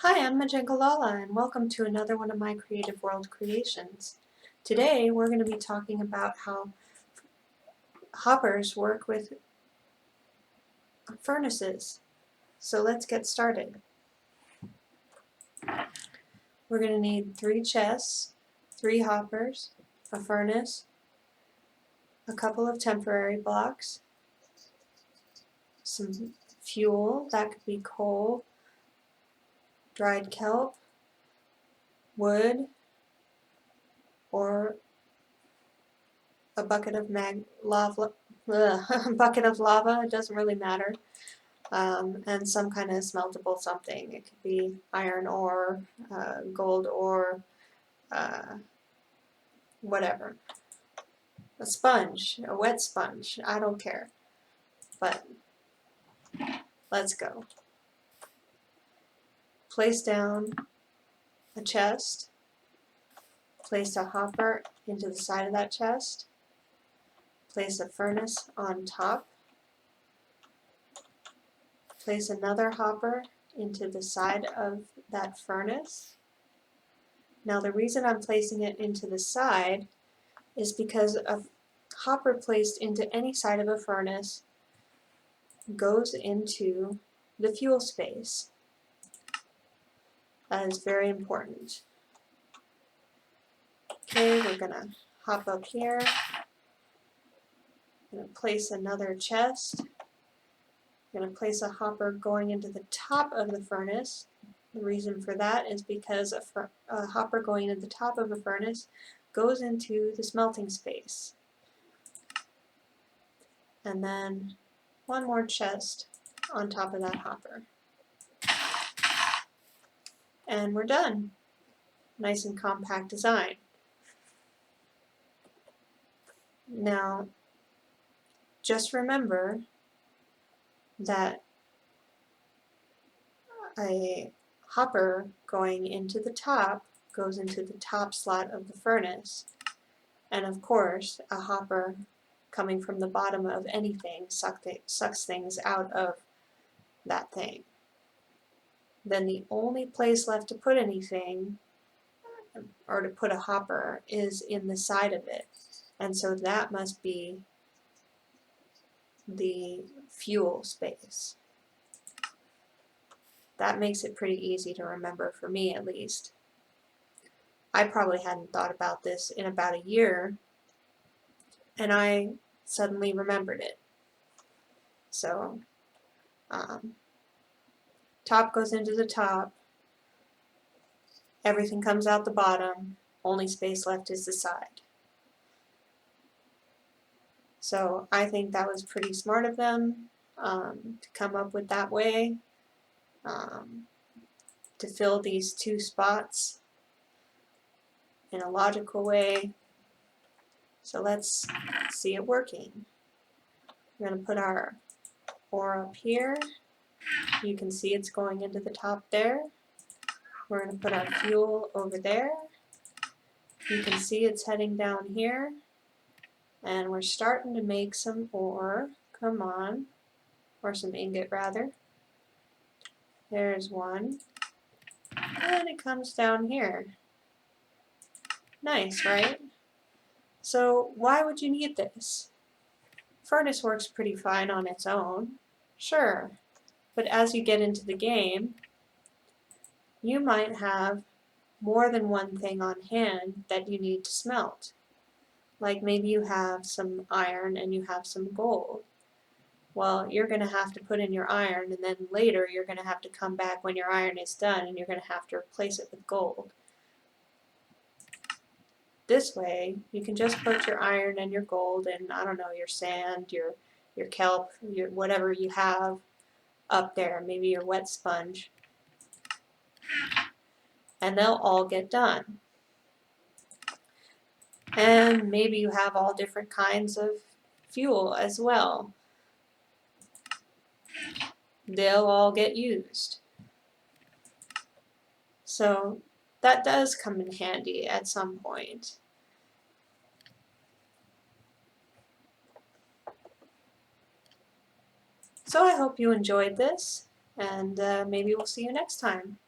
Hi, I'm Majengalala, and welcome to another one of my Creative World creations. Today we're going to be talking about how hoppers work with furnaces. So let's get started. We're going to need 3 chests, 3 hoppers, a furnace, a couple of temporary blocks, some fuel, that could be coal, dried kelp, wood, or a bucket of lava. A bucket of lava, it doesn't really matter. And some kind of smeltable something. It could be iron ore, gold ore, whatever. A sponge, a wet sponge, I don't care. But let's go. Place down a chest, place a hopper into the side of that chest, place a furnace on top, place another hopper into the side of that furnace. Now the reason I'm placing it into the side is because a hopper placed into any side of a furnace goes into the fuel space. That is very important. Okay, we're going to hop up here. I'm going to place another chest. I'm going to place a hopper going into the top of the furnace. The reason for that is because a hopper going into the top of a furnace goes into the smelting space. And then one more chest on top of that hopper. And we're done. Nice and compact design. Now, just remember that a hopper going into the top goes into the top slot of the furnace. And of course, a hopper coming from the bottom of anything sucks things out of that thing. Then the only place left to put anything, or to put a hopper, is in the side of it. And so that must be the fuel space. That makes it pretty easy to remember, for me at least. I probably hadn't thought about this in about a year, and I suddenly remembered it. So, top goes into the top, everything comes out the bottom, only space left is the side. So I think that was pretty smart of them to come up with that way, to fill these 2 spots in a logical way. So let's see it working. We're going to put our ore up here. You can see it's going into the top there. We're going to put our fuel over there. You can see it's heading down here. And we're starting to make some ore. Come on. Or some ingot, rather. There's one. And it comes down here. Nice, right? So why would you need this? Furnace works pretty fine on its own. Sure. But as you get into the game, you might have more than one thing on hand that you need to smelt. Like maybe you have some iron and you have some gold. Well, you're going to have to put in your iron, and then later you're going to have to come back when your iron is done and you're going to have to replace it with gold. This way, you can just put your iron and your gold and, I don't know, your sand, your kelp, your whatever you have up there, maybe your wet sponge, and they'll all get done. And maybe you have all different kinds of fuel as well. They'll all get used. So that does come in handy at some point. So I hope you enjoyed this, and maybe we'll see you next time.